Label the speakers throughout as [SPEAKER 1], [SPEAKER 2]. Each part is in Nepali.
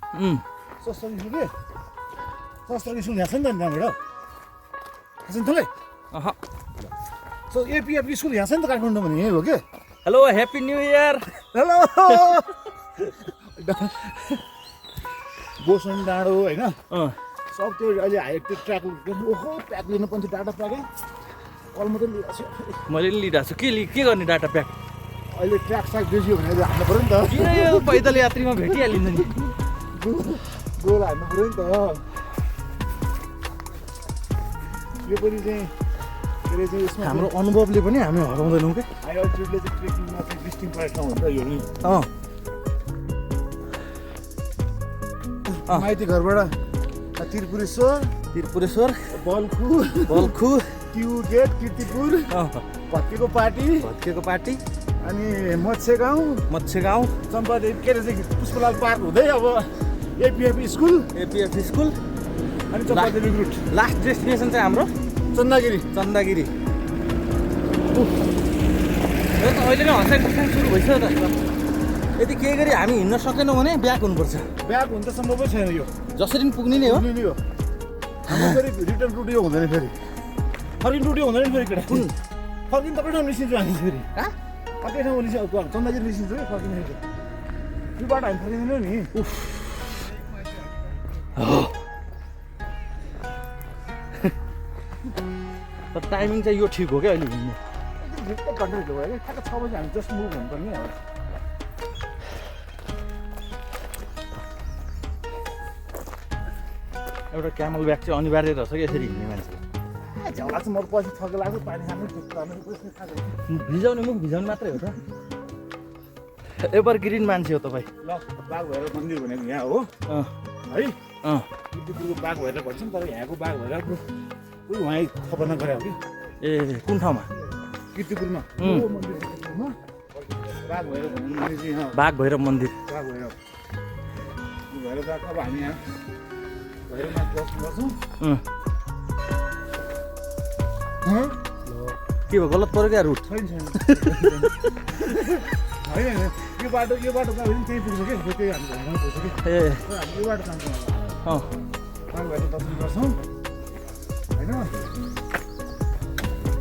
[SPEAKER 1] सस्तो स्कुल के सस्तो स्कुल यहाँ छ नि त त्यहाँबाट छ नि तँलाई सो एपिएफ स्कुल यहाँ छ नि त काठमाडौँ भने यही हो के
[SPEAKER 2] hello happy new year
[SPEAKER 1] hello गोसन डाँडो होइन सब त्यो अहिले त्यो ट्र्याक ओहो प्याक लिनु पर्छ डाटा प्याकै कल मात्रै लिएको छु
[SPEAKER 2] मैले नि लिइरहेको छु के गर्ने डाटा प्याक
[SPEAKER 1] अहिले ट्र्याक स्याक बेच्यो भने अहिले हाल्नु पऱ्यो नि त
[SPEAKER 2] किन यो पैदल यात्रीमा भेटिहालिन्छ नि
[SPEAKER 1] गोल हाल्नु पऱ्यो नि त यो पनि चाहिँ के अरे चाहिँ यसमा
[SPEAKER 2] हाम्रो अनुभवले पनि हामी हराउँदैनौँ कि
[SPEAKER 1] हाई अल्टिट्युडले चाहिँ ट्रेकिङमा चाहिँ डिस्टिङ पार्ट ठाउँ हुन्छ यो नि माइती घरबाट त्रिपुरेश्वर बल्खु टिउ गेट किर्तिपुर भत्केको पार्टी अनि मत्स्य गाउँ चम्पादेवी के अरे चाहिँ पुष्पलाल पार्क हुँदै अब एपिएफ स्कुल अनि चम्पादेवी रुट
[SPEAKER 2] लास्ट डेस्टिनेसन चाहिँ हाम्रो
[SPEAKER 1] चन्दागिरी
[SPEAKER 2] अहिले नै हँसाइ खसाइ सुरु भइसक्यो त यदि केही गरी हामी हिँड्न सकेनौँ भने ब्याक हुनुपर्छ
[SPEAKER 1] ब्याक हुन त सम्भवै छैन यो
[SPEAKER 2] जसरी पुग्ने नै हो
[SPEAKER 1] हाम्रो फेरि रिटर्न रुट यो हुँदैन फेरि फर्किने रुट यो हुँदैन फेरि केटा फर्किनु तपाईँ ठाउँ निस्किन्छु हामी फेरि अर्कै ठाउँमा निस्किन्छ चन्दागिरी निस्किन्छु है फर्किने यो बाटो हामी फर्किँदैनौँ नि
[SPEAKER 2] तर टाइमिङ चाहिँ यो ठिक हो क्या अहिले घुम्नु
[SPEAKER 1] एक घन्टा भित्र भयो क्या ठ्याक्क 6 बजी हामी जस्ट मुभ हुनुपर्ने अब
[SPEAKER 2] एउटा क्यामल ब्याग चाहिँ अनिवार्य रहेछ कि यसरी हिँड्ने मान्छे
[SPEAKER 1] झ्याउला चाहिँ म पछि थके लाग्छ पानी खानु
[SPEAKER 2] भिजाउने मुख भिजाउने मात्रै हो त एभर ग्रिन मान्छे हो तपाईँ
[SPEAKER 1] ल बाघ भएर मन्दिर भनेको यहाँ हो है किर्तिपुरको बाघ भएर भन्छ नि तर यहाँको बाघ भएर उही उहाँ खबर नगरे हो कि
[SPEAKER 2] ए कुन ठाउँमा
[SPEAKER 1] किर्तिपुरमा बाघ भएर भन्ने चाहिँ
[SPEAKER 2] बाघ भैरव मन्दिर
[SPEAKER 1] भएर गएको अब हामी यहाँ भैरवमा दर्शन गर्छौँ
[SPEAKER 2] के भयो गलत पऱ्यो क्या रुट
[SPEAKER 1] छैन होइन यो बाटो गयो भने त्यहीँ पुग्छ कि त्यही हामी घरमा पुग्छ कि
[SPEAKER 2] ए
[SPEAKER 1] हामी यो बाटो जान्छौँ बाघ भएर दर्शन गर्छौँ होइन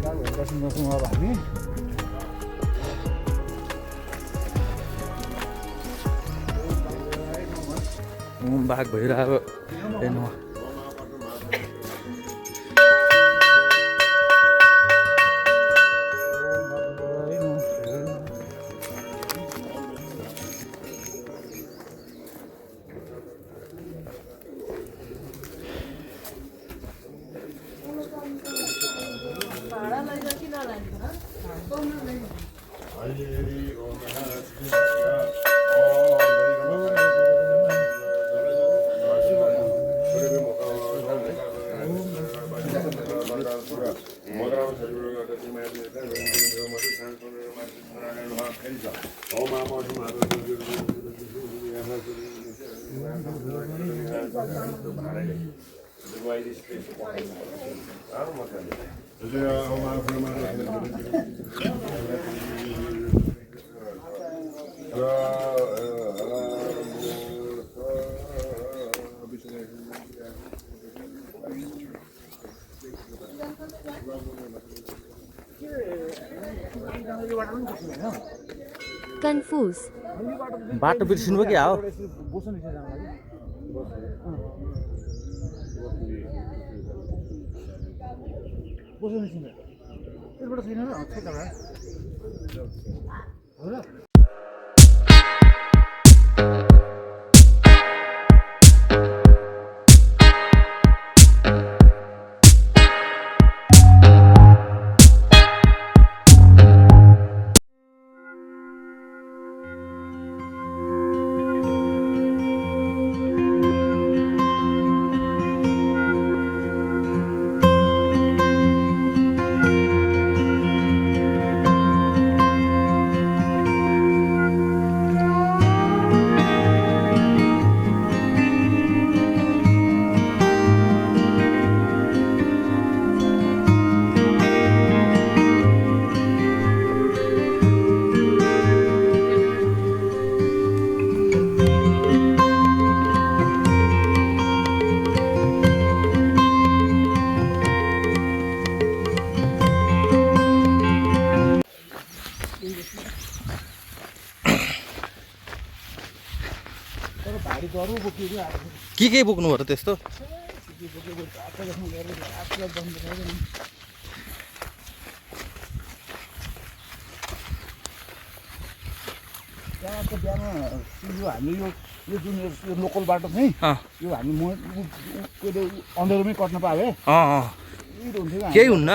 [SPEAKER 1] बाघ भएर दर्शन गर्छौँ अब हामी
[SPEAKER 2] बाघ भइरहेको हेर्नु
[SPEAKER 3] कन्फ्युज
[SPEAKER 2] बाटो बिर्सिनु भयो क्या हो
[SPEAKER 1] भारी दह्रो बोकिएको आएको
[SPEAKER 2] के बोक्नु भयो र त्यस्तो
[SPEAKER 1] त्यहाँको बिहामा यो हामीले यो जुन यो लोकल बाटो चाहिँ यो हामी अन्धेरोमै कट्न पाए
[SPEAKER 2] केही हुन्न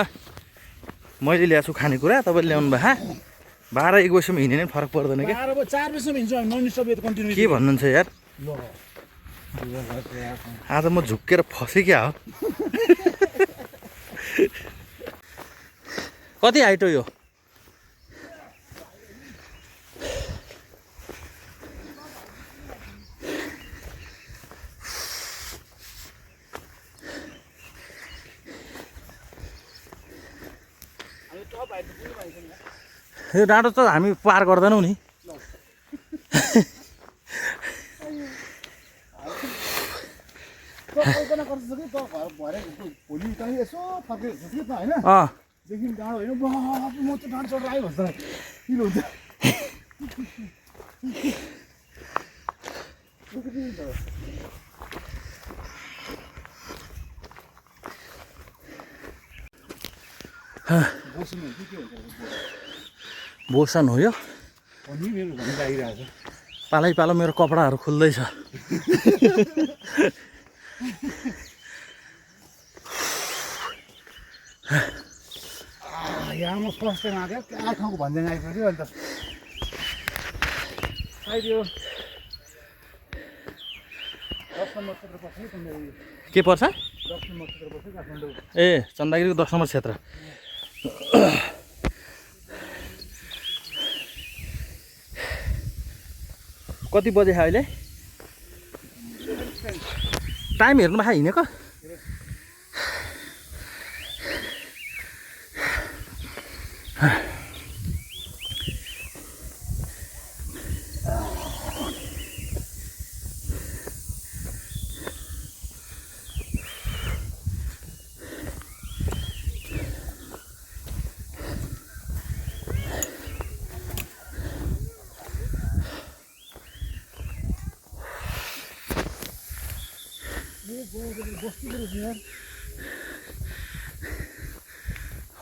[SPEAKER 2] मैले ल्याएको छु खानेकुरा तपाईँले ल्याउनु भए 12-1 वर्षमा हिँड्ने नै फरक पर्दैन क्या
[SPEAKER 1] 4 वर्षमा हिँड्छु हामी नन स्टप कन्टिन्यू
[SPEAKER 2] के भन्नुहुन्छ यार आज म झुक्केर फसेँ क्या हो कति हाइट हो यो यो डाँडो त हामी पार गर्दैनौँ नि
[SPEAKER 1] कल्पना गर्छ कि त घर भरे भोलि कहीँ यसो फर्केको छ कि त होइन देखि डाँडो होइन म त डाँडो चढेर आयो भन्छ फिल हुन्छ
[SPEAKER 2] बोसन हो यो
[SPEAKER 1] मेरो भन्न लागिरहेको छ
[SPEAKER 2] पालै पालो मेरो कपडाहरू खुल्दैछ
[SPEAKER 1] यहाँ म फर्स्ट टाइम आएको क्या ठाउँको भन्दैन आइपुग्यो अन्त सायद यो 10 नम्बर क्षेत्र पर्छ नि तिम्रो
[SPEAKER 2] के पर्छ
[SPEAKER 1] 10 नम्बर क्षेत्र पर्छ काठमाडौँ
[SPEAKER 2] ए चन्दागिरीको 10 नम्बर क्षेत्र कति बजे अहिले टाइम हेर्नु भए हिँडेको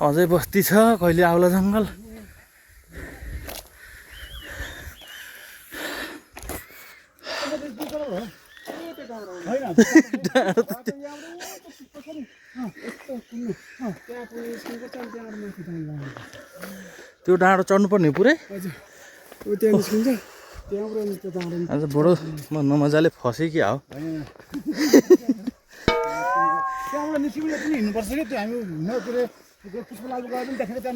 [SPEAKER 2] अझै बस्ती छ कहिले आउला जङ्गल त्यो डाँडो चढ्नुपर्ने पुरै आज बडो म नमजाले फसेँ कि हो
[SPEAKER 1] त्यहाँबाट निस्किँदै पनि हिँड्नुपर्छ कि त्यो हामी के अरे पुष्पलालको गएर पनि देखेर त्यहाँ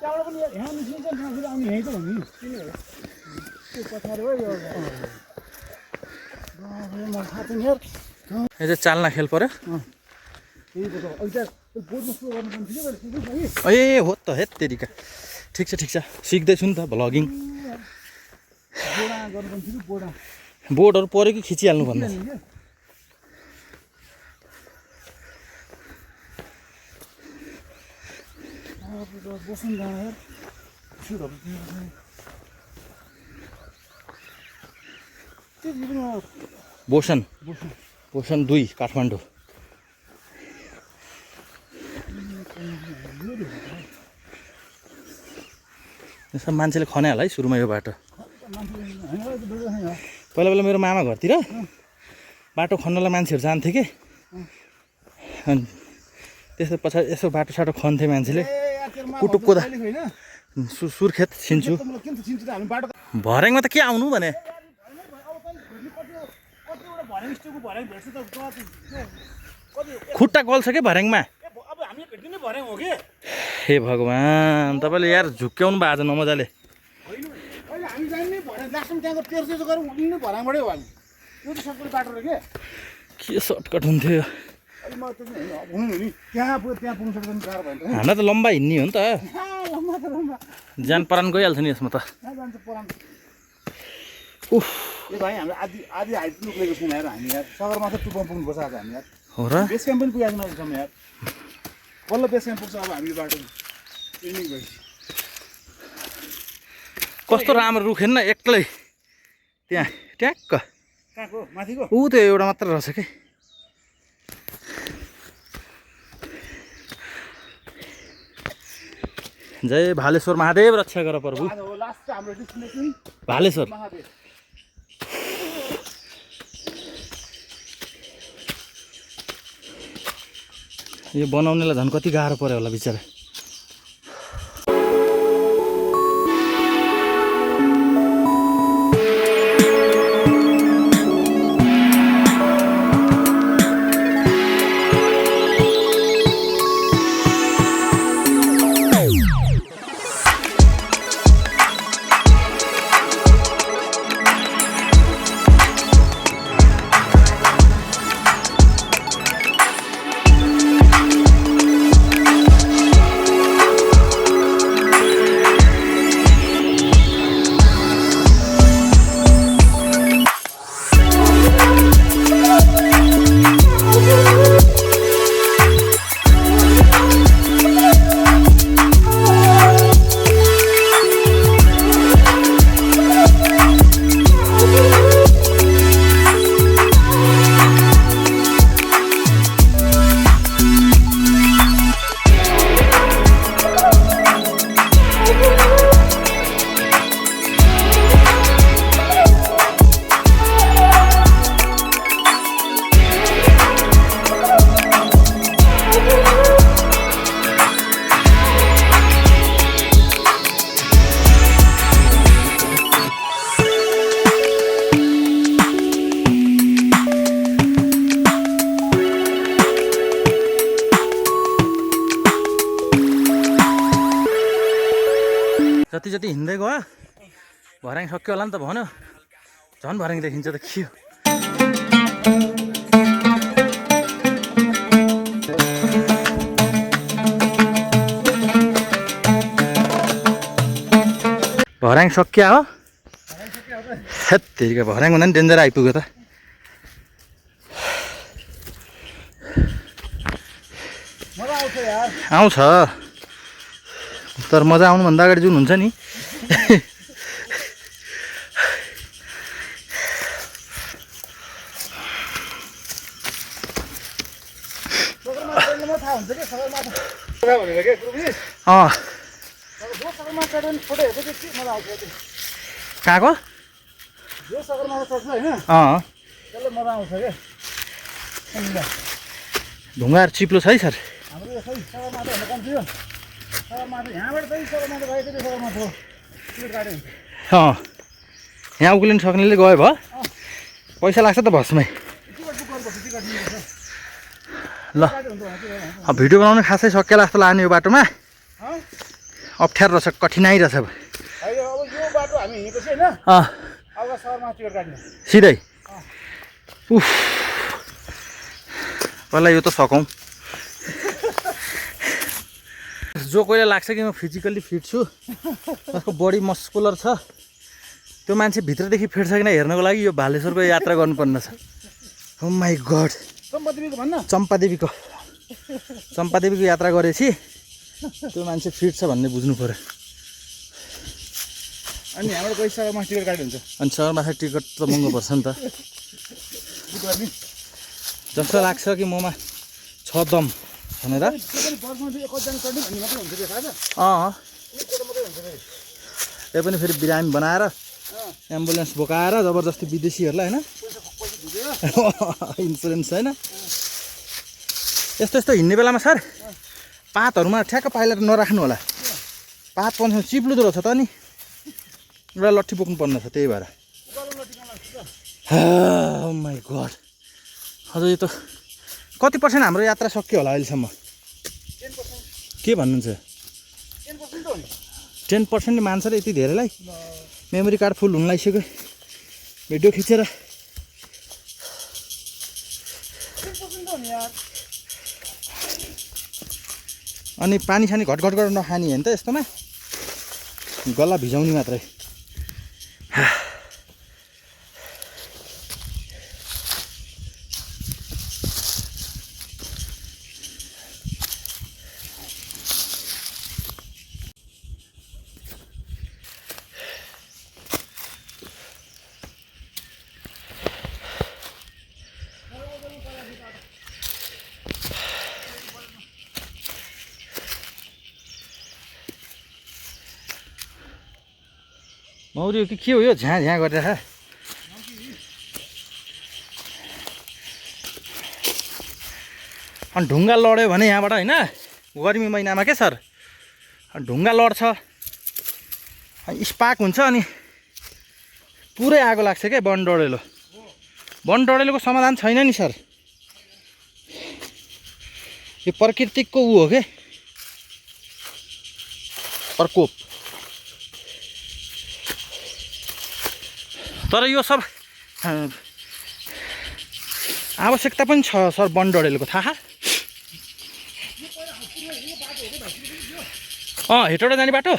[SPEAKER 1] त्यहाँबाट पनि यहाँ निस्किन्छ फेरि आउने यहीँ त भन्नु त्यो पछाडि हो यो मलाई थाहा छैन यार
[SPEAKER 2] यो चाहिँ चाल्ना खेल पर्यो ए हो त हेत तेरिका ठिक छ सिक्दैछु नि त भ्लगिङ बोर्डहरू पऱ्यो कि खिचिहाल्नु भन्दा बोसन 2 काठमाडौँ यसो मान्छेले खने होला है सुरुमा यो बाटो पहिला मेरो मामा घरतिर बाटो खन्नलाई मान्छेहरू जान्थे कि अनि त्यसो पछाडि यसो बाटो खन्थे मान्छेले कुटुक कोदा सुर्खेत छिन्चु भर्याङमा त के आउनु भने खुट्टा गल्छ के भर्याङमा हे भगवान् तपाईँले यार झुक्क्याउनु भयो आज नमजाले के सर्टकट हुन्थ्यो हामीलाई त लम्बा हिँड्ने हो नि त ज्यान परान गइहाल्छ नि यसमा त उफ
[SPEAKER 1] भाइ हाम्रो आधी हाइट पुगेको छैन यार हामी यार सगरमाथा टुप्पा पुग्नुपर्छ आज हामी यार
[SPEAKER 2] हो र
[SPEAKER 1] बेस क्याम्प पनि पुगेको नरहेछौँ यार बल्ल बेस क्याम्प पुग्छ अब हामी बाटो ट्रेनिङ भएपछि
[SPEAKER 2] कस्तो राम्रो रुख हेर्न एक्लै त्यहाँ ट्याक्क
[SPEAKER 1] कहाँको माथिको
[SPEAKER 2] ऊ त्यो एउटा मात्र रहेछ कि जय भालेश्वर महादेव रक्षा गर प्रभु
[SPEAKER 1] लास्ट हाम्रो डेस्टिनेसन
[SPEAKER 2] भालेश्वर
[SPEAKER 1] महादेव
[SPEAKER 2] यो बनाउनेलाई झन् कति गाह्रो पर्यो होला बिचरा जति जति हिँड्दै गयो भर्याङ सक्यो होला नि त भन्यो झन् भर्याङ देखिन्छ त के हो भर्याङ सकिया हो हेत्तेरिका भर्याङ भन्दा नि डेन्जर आइपुग्यो त
[SPEAKER 1] मजा आउँछ यार
[SPEAKER 2] आउँछ तर मजा आउनुभन्दा अगाडि जुन हुन्छ नि
[SPEAKER 1] सगरमाथा हुन्छ के सगरमाथा भनेर के गुरुजी
[SPEAKER 2] अँ
[SPEAKER 1] जो सगरमाथा चढ्यो भने फोटो हेर्दै के मजा आउँछ त्यो
[SPEAKER 2] कहाँको
[SPEAKER 1] जो सगरमाथा चढ्छ होइन
[SPEAKER 2] अँ
[SPEAKER 1] त्यसले मजा आउँछ के
[SPEAKER 2] ढुङ्गाहरू चिप्लो छ है सर
[SPEAKER 1] हाम्रो यो खै सगरमाथा भन्दा कम्ती हो सगरमाथा यहाँबाट चाहिँ सगरमाथा गएको त्यो सगरमाथा हो टिकट काट्यो
[SPEAKER 2] अँ यहाँ उक्लिन सक्नेले गयो भयो पैसा लाग्छ त भस्मै
[SPEAKER 1] टिकट बुक गर्नुपर्छ टिकट लिनुपर्छ
[SPEAKER 2] ल अब भिडियो बनाउनु खासै सकिएला जस्तो लाग्ने यो बाटोमा अप्ठ्यारो रहेछ कठिनाइ रहेछ
[SPEAKER 1] अब यो बाटो हामी हिँडेपछि होइन
[SPEAKER 2] अँ
[SPEAKER 1] अब सहरमा टिकट काट्ने
[SPEAKER 2] सिधै उफ पहिला यो त सकौँ जो कोहीलाई लाग्छ कि म फिजिकल्ली फिट छु जसको बडी मस्कुलर छ त्यो मान्छे भित्रदेखि फिट छ कि न हेर्नको लागि यो भालेश्वरको यात्रा गर्नुपर्ने छ ओ माई गड
[SPEAKER 1] चम्पादेवीको भन्न
[SPEAKER 2] चम्पादेवीको यात्रा गरेपछि त्यो मान्छे फिट छ भन्ने बुझ्नु पऱ्यो
[SPEAKER 1] अनि हाम्रो गई सगरमा टिकट काट्यो हुन्छ
[SPEAKER 2] अनि सगरमाथा टिकट त महँगो पर्छ नि त
[SPEAKER 1] बुक गर्ने
[SPEAKER 2] जस्तो लाग्छ कि ममा छ दम भनेर
[SPEAKER 1] त्यो पनि बसमा चाहिँ एकजना चढ्ने भन्ने मात्रै हुन्छ त्यो थाहा छ
[SPEAKER 2] अँ
[SPEAKER 1] एकजना मात्रै हुन्छ फेरि
[SPEAKER 2] त्यो पनि फेरि बिरामी बनाएर एम्बुलेन्स बोकाएर जबरजस्ती विदेशीहरूलाई होइन इन्सुरेन्स होइन यस्तो यस्तो हिँड्ने बेलामा सर पातहरूमा ठ्याक्क पाइला नराख्नु होला पात पन्छमा चिप्लुदो रहेछ त अनि एउटा लट्ठी बोक्नु पर्ने छ त्यही भएर माई गड हजुर यो त कति पर्सेन्ट हाम्रो यात्रा सक्यो होला अहिलेसम्म के भन्नुहुन्छ 10% मान्छ र यति धेरैलाई मेमोरी कार्ड फुल हुन लागिसक्यो भिडियो खिचेर अनि पानी सानी घटघट गरेर नखाने होइन त यस्तोमा गला भिजाउने मात्रै मौरी हो कि के हो यो झ्याँ झ्याँ गरेर अनि ढुङ्गा लड्यो भने यहाँबाट होइन गर्मी महिनामा के सर ढुङ्गा लड्छ अनि स्पार्क हुन्छ अनि पुरै आगो लाग्छ क्या बनडडेलोको समाधान छैन नि सर यो प्रकृतिको ऊ हो के प्रकोप तर यो सब आवश्यकता पनि छ सर बनडडेलोको थाहा हेटौँडा जाने बाटो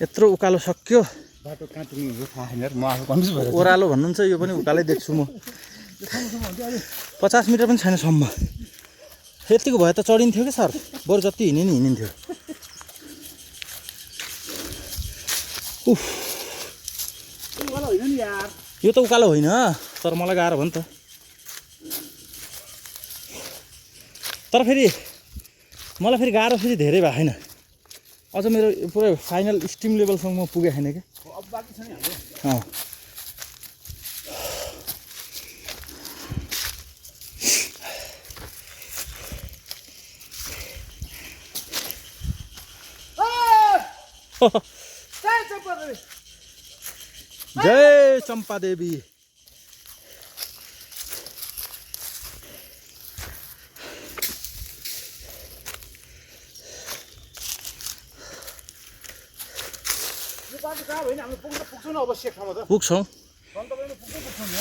[SPEAKER 2] यत्रो उकालो सक्यो
[SPEAKER 1] बाटो कहाँ तिमी थाहा छैन म आफू कन्फ्युज भएर
[SPEAKER 2] ओह्रालो भन्नुहुन्छ यो पनि उकालै देख्छु म 50 मिटर पनि छैन सम्म यतिको भए त चढिन्थ्यो कि सर बरु जति हिँड्ने नि हिँडिन्थ्यो उफ
[SPEAKER 1] होइन नि यार
[SPEAKER 2] यो त उकालो होइन तर मलाई गाह्रो भयो नि त तर फेरि मलाई फेरि गाह्रो फेरि धेरै भएको छैन अझ मेरो पुरै फाइनल स्टिम लेभलसम्म पुगेको छैन कि
[SPEAKER 1] अब बाँकी छ नि हाम्रो
[SPEAKER 2] जय चम्पा देवी
[SPEAKER 1] बाटो कहाँ होइन हामी पुग्छौँ न अवश्य ठाउँमा त
[SPEAKER 2] पुग्छौँ
[SPEAKER 1] तपाईँले पुग्छौँ नि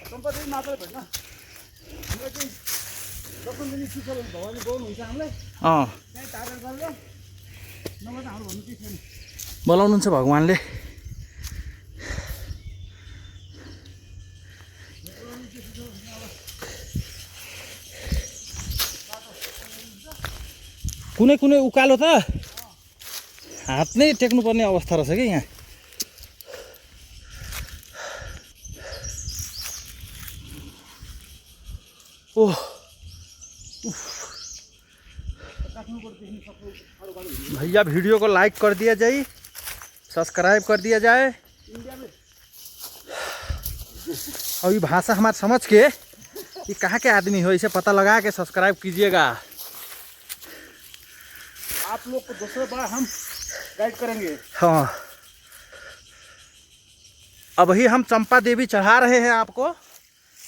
[SPEAKER 1] चम्पादेवी मात्रै भएन हामीलाई चाहिँ दक्षिण शिखर भवानी बोल्नु हुन्छ हामीलाई त्यहीँ टाढा गरेर नभए त हाम्रो भन्नु केही छैन
[SPEAKER 2] बोलाउनुहुन्छ भगवान्ले कुनै कुनै उकालो त हात नै टेक्नुपर्ने अवस्था रहेछ कि यहाँ ओह भैया वीडियो को लाइक कर दिया जाए सब्सक्राइब कर दिया जाए और ये भाषा हमारे समझ के ये कहाँ के आदमी हो इसे पता लगा के सब्सक्राइब कीजिएगा
[SPEAKER 1] आप लोग को दूसरे बार हम गाइड करेंगे
[SPEAKER 2] हाँ अभी हम चंपा देवी चढ़ा रहे हैं आपको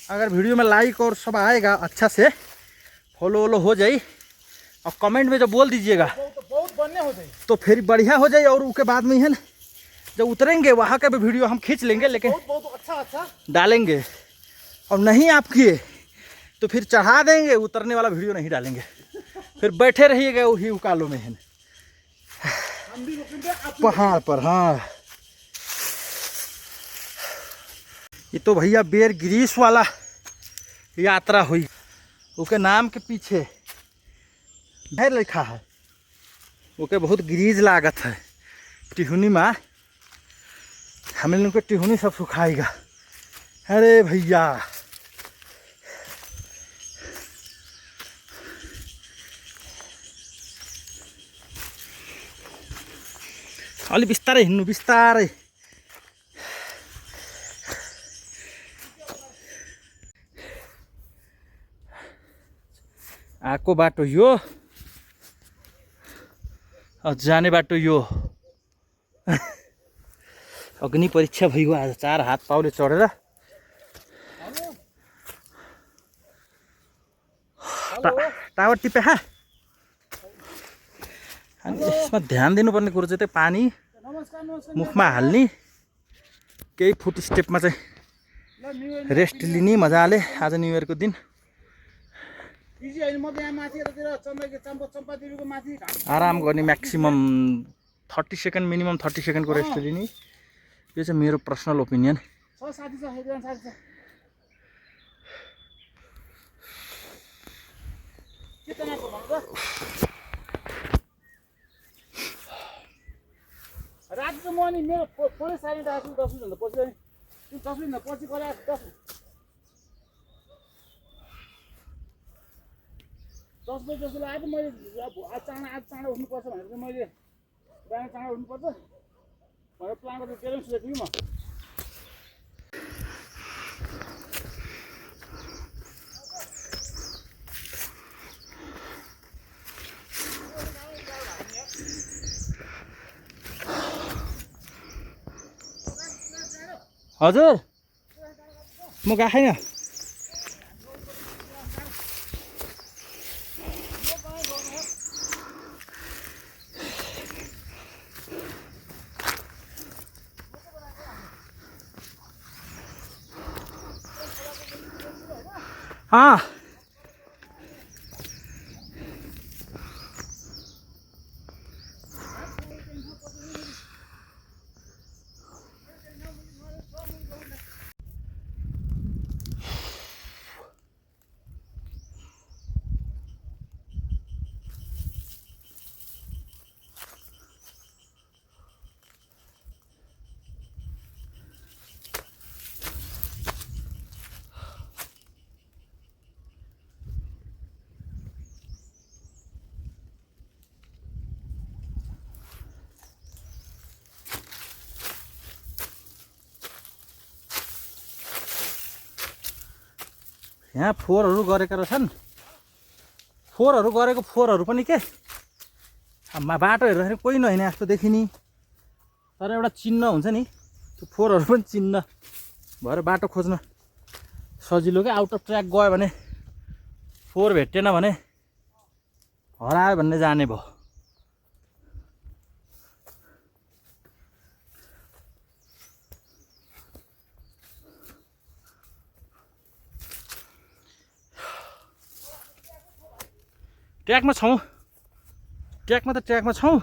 [SPEAKER 2] अगर वीडियो में लाइक और सब आएगा अच्छा से फॉलो वॉलो हो जाए और कमेंट में जो बोल दीजिएगा
[SPEAKER 1] बहुत बढ़िया हो जाए
[SPEAKER 2] तो फिर बढ़िया हो जाए और उसके बाद में है ना जब उतरेंगे वहाँ का भी वीडियो हम खींच लेंगे लेकिन
[SPEAKER 1] बहुत अच्छा
[SPEAKER 2] डालेंगे और नहीं आप किए तो फिर चढ़ा देंगे उतरने वाला वीडियो नहीं डालेंगे फिर बैठे रहिएगा वही उकालों में है पहाड़ पर। हाँ ये तो भैया बेर ग्रीस वाला यात्रा हुई उसके नाम के पीछे है लिखा है ओके बहुत ग्रीज लागत है टिहुनी में हम लोग को टिहुनी सब सुखाएगा। अरे भैया अलि बिस्तारै हिँड्नु बिस्तारै आको बाटो यो जाने बाटो यो अग्नि परीक्षा भइगयो आज 4 हात पाउले चढेर टावर टिपे हा अनि यसमा ध्यान दिनुपर्ने कुरो चाहिँ पानी मुखमा हाल्ने केही फुट स्टेपमा चाहिँ रेस्ट लिने मजाले आज न्यू इयरको दिन आराम गर्ने म्याक्सिमम 30 सेकेन्ड मिनिमम 30 सेकेन्ड को रेस्ट लिने यो चाहिँ मेरो पर्सनल ओपिनियन।
[SPEAKER 1] रात चाहिँ म नि मेरो पुरै साइलेन्ट आएको छु 10 मिनट पछि अनि 10 मिनट पछि गरे 10 10 बजे जस्तो लाग्यो मैले आज चाँडो उठ्नुपर्छ भनेर चाहिँ मैले बिहान चाँडो उठ्नुपर्छ भनेर प्लान गरेर त्यसले सोचेको थिएँ म
[SPEAKER 2] हजुर म गएको छैन यहाँ फोहोरहरू गरेका रहेछन् फोहोरहरू गरेको फोहोरहरू पनि के बाटो हेर्दाखेरि कोही नहिँड्ने जस्तो देखिने तर एउटा चिन्ह हुन्छ नि त्यो फोहोरहरू पनि चिन्ह भएर बाटो खोज्न सजिलो क्या आउट अफ ट्र्याक गयो भने फोहोर भेटेन भने हरायो भन्ने जाने भयो ट्र्याकमा छौँ ट्र्याकमा छौँ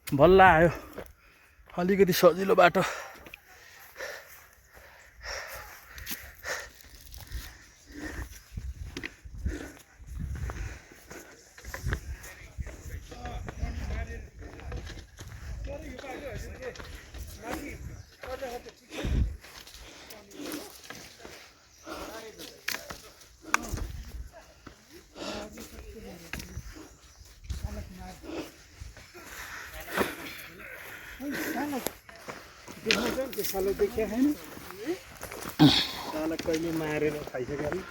[SPEAKER 2] बल्ल आयो अलिकति सजिलो बाटो
[SPEAKER 1] सालो देखिया छैन साला कहिले मारेर खाइसक्यो नि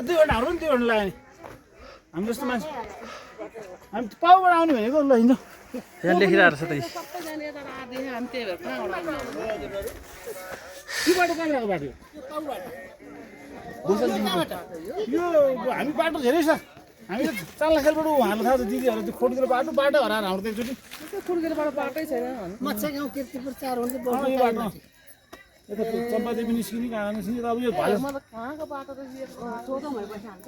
[SPEAKER 1] दुई घन्टा हाम्रो पनि 2 घन्टा लाग्यो हामी जस्तो मान्छे हामी पाउबाट आउने भनेको ल हिँड्नु
[SPEAKER 2] यहाँ लेखिरहेको छ त
[SPEAKER 1] यो बाटो कहाँबाट बाटो यो हामी बाटो धेरै छ हामी त चाल्ला खेलबाट उहाँलाई थाहा छ दिदीहरू त्यो खोटतिर बाटो हराएर हाम्रो त एकचोटि
[SPEAKER 4] खोटगिरबाट बाटै छैन मच्छा गाउँ किर्तिपुर 4 हुन्छ
[SPEAKER 1] यो बाटो यता चम्पादेवी निस्किने कहाँ निस्किने अब यो भाले
[SPEAKER 4] कहाँको बाटो त सोधौँ भएपछि हाल्छ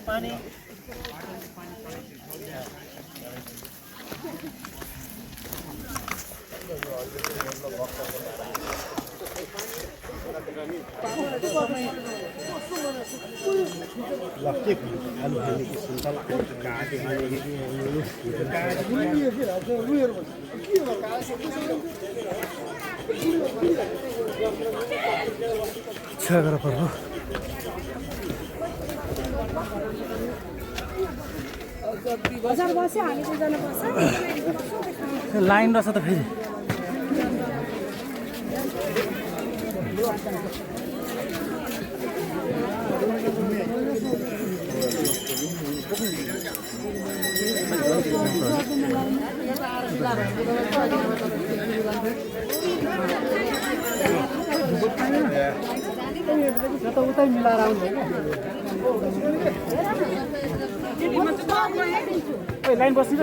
[SPEAKER 1] पानी
[SPEAKER 2] अच्छा
[SPEAKER 4] बजार बस्यो हामी दुईजना बस्छ
[SPEAKER 2] लाइन रहेछ त फेरि
[SPEAKER 1] उतै मिलाएर आउनु लाइन बस्नु त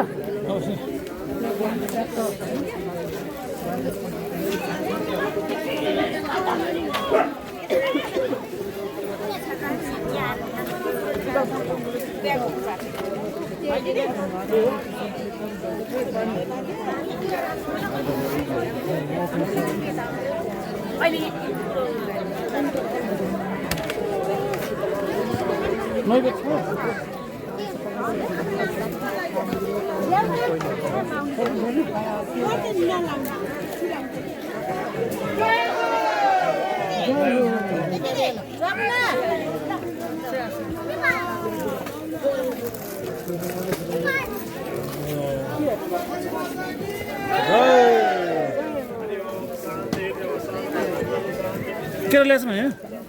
[SPEAKER 2] केरा ल्याएछ भने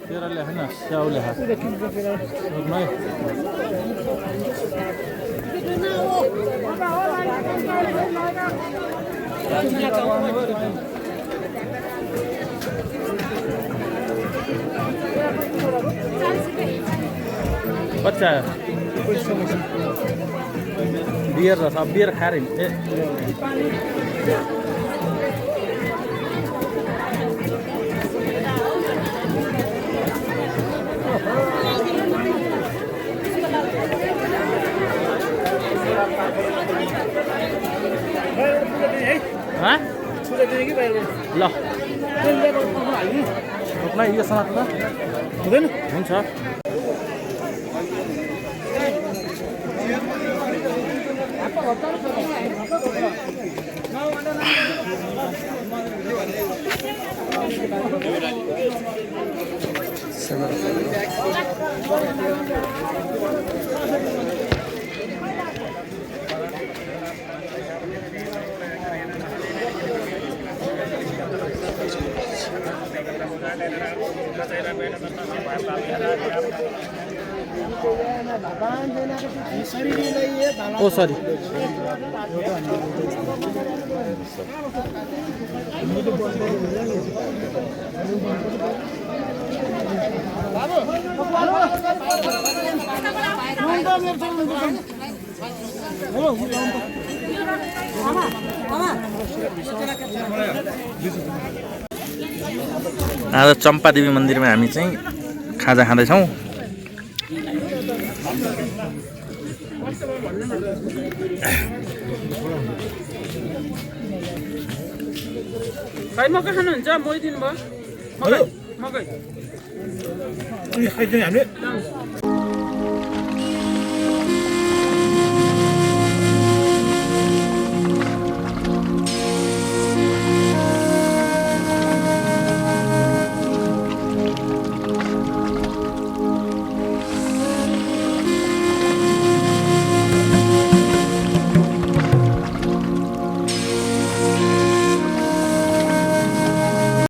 [SPEAKER 2] केरा ल्याएछ न स्याउ ल्याएछ बच्चा बियर रहेछ अब बियर खाएर ए ल रोक्न यो समात्न हुँदैन हुन्छ ओ सरी आज चम्पादेवी मन्दिरमा हामी चाहिँ खाजा खाँदैछौँ
[SPEAKER 5] भाइ मकै खानुहुन्छ? मोही दिनुभयो मकै मकै
[SPEAKER 1] हामीले